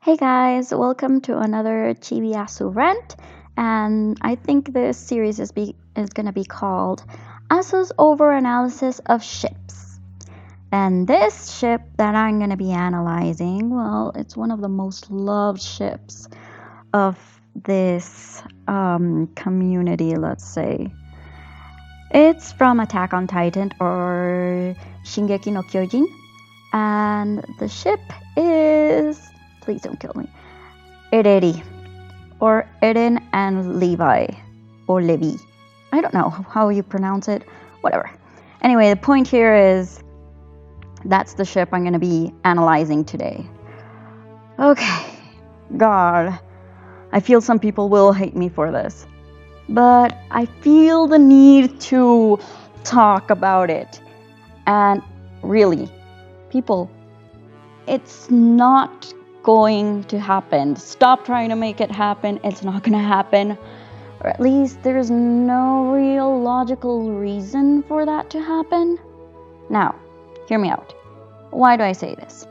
Hey guys, welcome to another chibi rant, and I think this series is gonna be called Asu's Overanalysis of Ships. And this ship that I'm gonna be analyzing, well, it's one of the most loved ships of this community, let's say. It's from Attack on Titan or Shingeki no Kyojin, and the ship is, please don't kill me, Ereri, or Eren and Levi, or Levi. I don't know how you pronounce it, whatever. Anyway, the point here is that's the ship I'm going to be analyzing today. Okay, God, I feel some people will hate me for this, but I feel the need to talk about it. And really, people, it's not going to happen. Stop trying to make it happen. It's not going to happen. Or at least there's no real logical reason for that to happen. Now, hear me out. Why do I say this?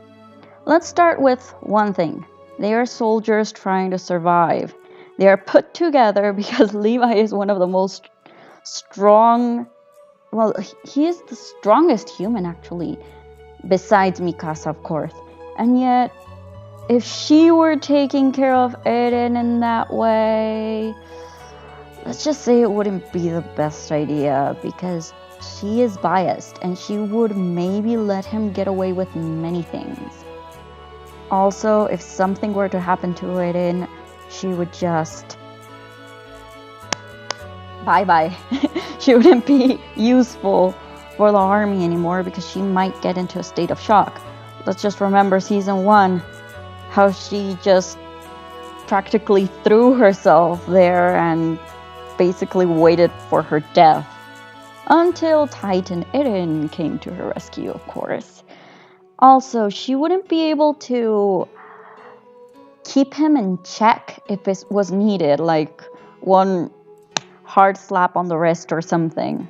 Let's start with one thing. They are soldiers trying to survive. They are put together because Levi is one of the most strong... Well, he is the strongest human, actually. Besides Mikasa, of course. And yet, if she were taking care of Eren in that way, let's just say it wouldn't be the best idea, because she is biased and she would maybe let him get away with many things. Also, if something were to happen to Eren, she would just bye-bye. She wouldn't be useful for the army anymore because she might get into a state of shock. Let's just remember season 1, how she just practically threw herself there and basically waited for her death. Until Titan Eren came to her rescue, of course. Also, she wouldn't be able to keep him in check if it was needed, like one hard slap on the wrist or something.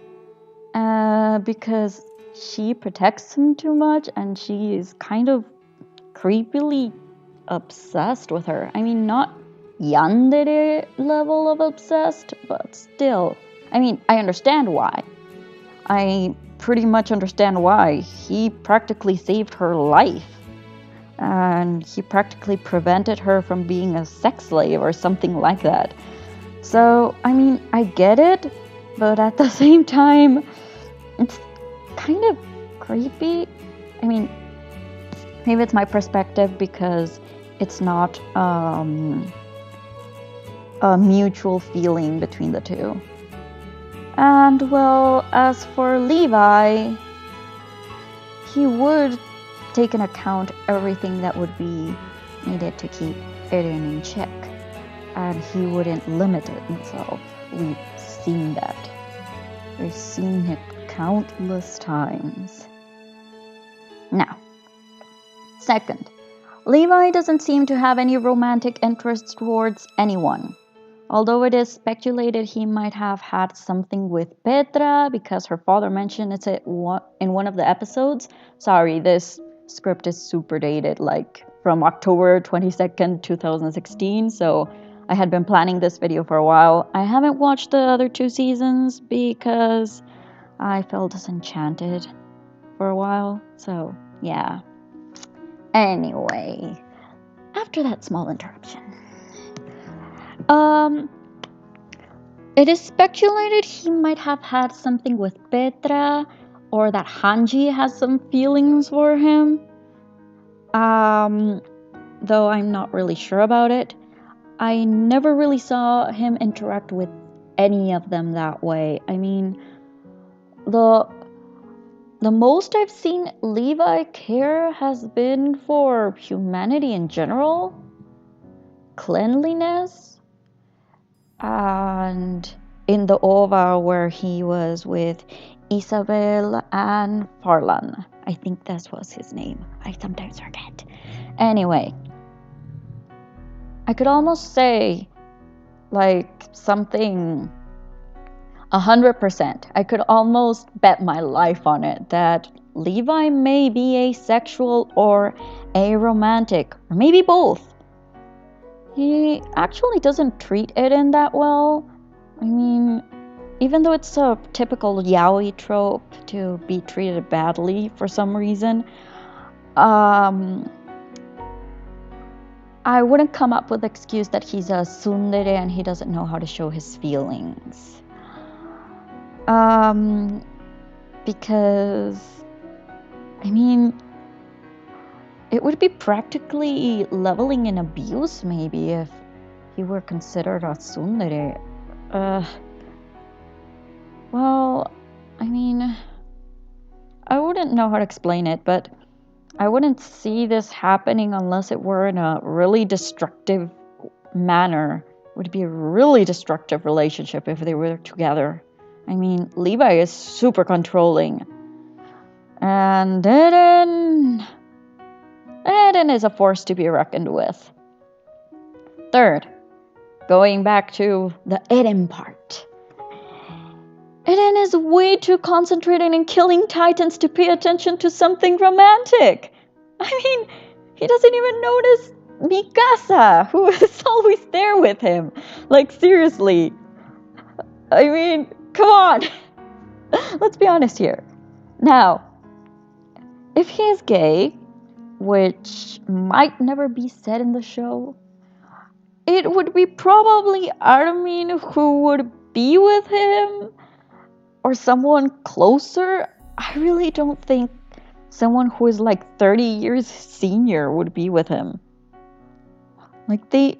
Because she protects him too much and she is kind of creepily obsessed with her. I mean, not yandere level of obsessed, but still. I mean, I understand why. I pretty much understand why. He practically saved her life. And he practically prevented her from being a sex slave or something like that. So, I mean, I get it, but at the same time, it's kind of creepy. I mean, maybe it's my perspective because it's not a mutual feeling between the two. And well, as for Levi, he would take into account everything that would be needed to keep Eren in check. And he wouldn't limit it himself. We've seen that. We've seen it countless times. Now, second, Levi doesn't seem to have any romantic interests towards anyone. Although it is speculated he might have had something with Petra because her father mentioned it in one of the episodes. Sorry, this script is super dated, like from October 22nd, 2016, so I had been planning this video for a while. I haven't watched the other 2 seasons because I felt disenchanted for a while, so yeah. Anyway, after that small interruption, it is speculated he might have had something with Petra, or that Hanji has some feelings for him. Though I'm not really sure about it. I never really saw him interact with any of them that way. I mean, the most I've seen Levi care has been for humanity in general, cleanliness, and in the OVA where he was with Isabel and Farlan. I think that was his name. I sometimes forget. Anyway, I could almost say, like, something 100%. I could almost bet my life on it that Levi may be asexual or aromantic, or maybe both. he actually doesn't treat Eren that well. I mean, even though it's a typical yaoi trope to be treated badly for some reason, I wouldn't come up with the excuse that he's a tsundere and he doesn't know how to show his feelings. Because, I mean, it would be practically leveling in abuse maybe if he were considered a tsundere. Well, I mean, I wouldn't know how to explain it, but I wouldn't see this happening unless it were in a really destructive manner. It would be a really destructive relationship if they were together. I mean, Levi is super controlling. And Eren is a force to be reckoned with. Third, going back to the Eren part. Eren is way too concentrated in killing titans to pay attention to something romantic. I mean, he doesn't even notice Mikasa, who is always there with him. Like, seriously. I mean, come on. Let's be honest here. Now, if he is gay, which might never be said in the show, it would be probably Armin who would be with him, or someone closer. I really don't think someone who is like 30 years senior would be with him. Like, they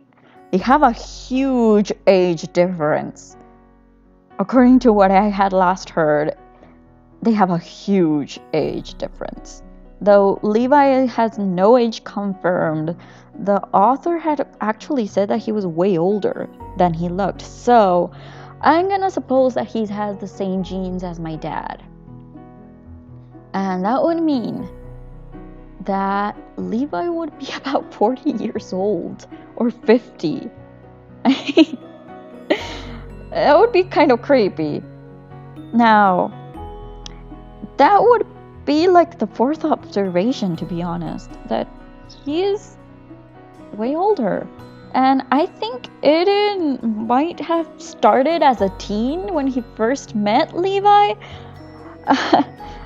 have a huge age difference. According to what I had last heard, they have a huge age difference. Though Levi has no age confirmed, the author had actually said that he was way older than he looked. So I'm gonna suppose that he has the same genes as my dad. And that would mean that Levi would be about 40 years old, or 50. That would be kind of creepy. Now, that would be like the fourth observation, to be honest, that he is way older. And I think Eren might have started as a teen when he first met Levi.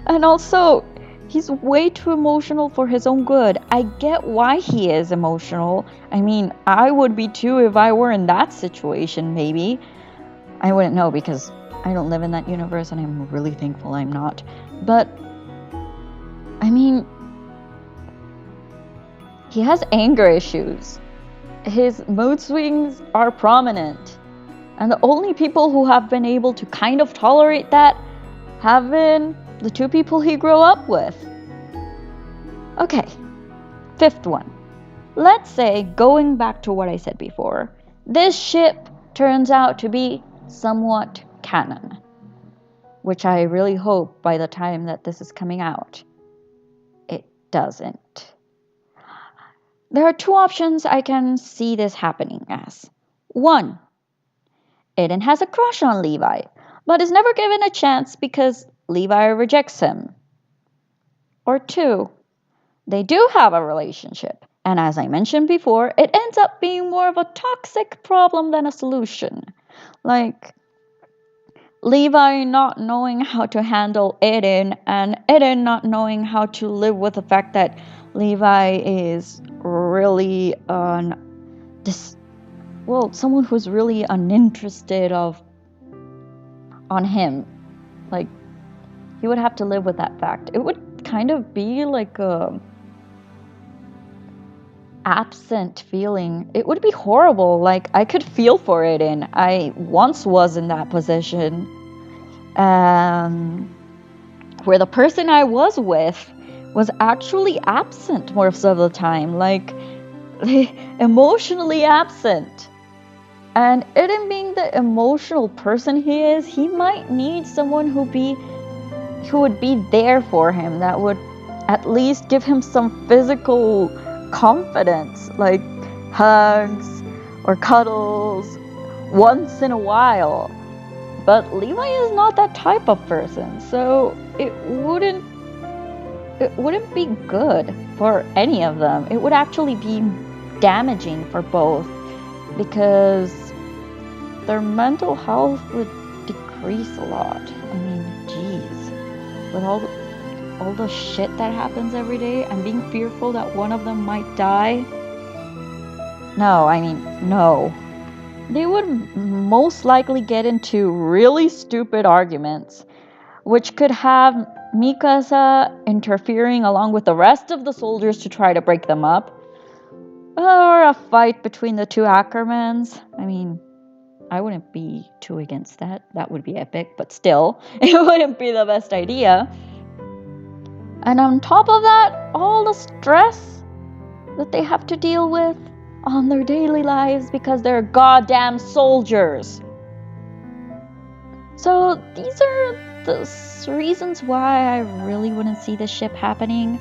And also, he's way too emotional for his own good. I get why he is emotional. I mean, I would be too if I were in that situation, maybe. I wouldn't know because I don't live in that universe and I'm really thankful I'm not. But, I mean, he has anger issues. His mood swings are prominent. And the only people who have been able to kind of tolerate that have been the two people he grew up with. Okay, fifth one. Let's say, going back to what I said before, this ship turns out to be somewhat canon, which I really hope by the time that this is coming out, it doesn't. There are two options I can see this happening as. One, Eren has a crush on Levi, but is never given a chance because Levi rejects him. Or two, they do have a relationship, and as I mentioned before, it ends up being more of a toxic problem than a solution. Like, Levi not knowing how to handle Eren, and Eren not knowing how to live with the fact that Levi is really someone who's really uninterested on him. Like, he would have to live with that fact. It would kind of be like a absent feeling. It would be horrible. Like, I could feel for it, and I once was in that position, where the person I was with was actually absent most of the time, like emotionally absent. And Eren being the emotional person he is, he might need someone who would be there for him, that would at least give him some physical confidence, like hugs or cuddles once in a while. But Levi is not that type of person, so it wouldn't be good for any of them. It would actually be damaging for both. because their mental health would decrease a lot. I mean, geez, with all the shit that happens every day and being fearful that one of them might die. No. They would most likely get into really stupid arguments, which could have Mikasa interfering along with the rest of the soldiers to try to break them up, or a fight between the two Ackermans. I mean, I wouldn't be too against that. That would be epic, but still, it wouldn't be the best idea. And on top of that, all the stress that they have to deal with on their daily lives because they're goddamn soldiers. So these are the reasons why I really wouldn't see this ship happening,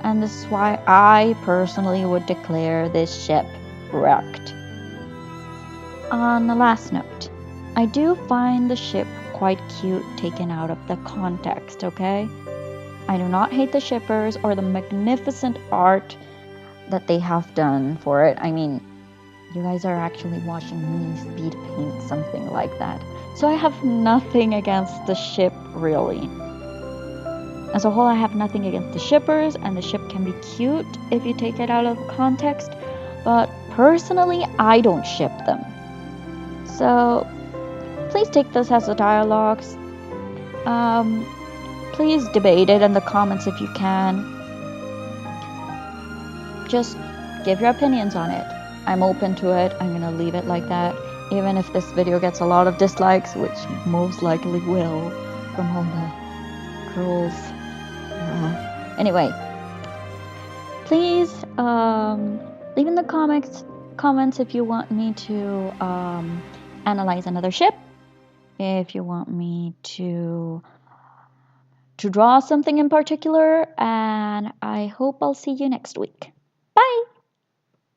and this is why I personally would declare this ship wrecked. On the last note, I do find the ship quite cute taken out of the context, okay? I do not hate the shippers or the magnificent art that they have done for it. I mean, you guys are actually watching me speed paint something like that. So I have nothing against the ship, really. As a whole, I have nothing against the shippers, and the ship can be cute if you take it out of context, but personally, I don't ship them. So please take this as a dialogue. Please debate it in the comments if you can. Just give your opinions on it. I'm open to it. I'm gonna leave it like that, even if this video gets a lot of dislikes, which most likely will from all the girls. Anyway, please leave in the comments if you want me to analyze another ship, if you want me to draw something in particular, and I hope I'll see you next week. Bye!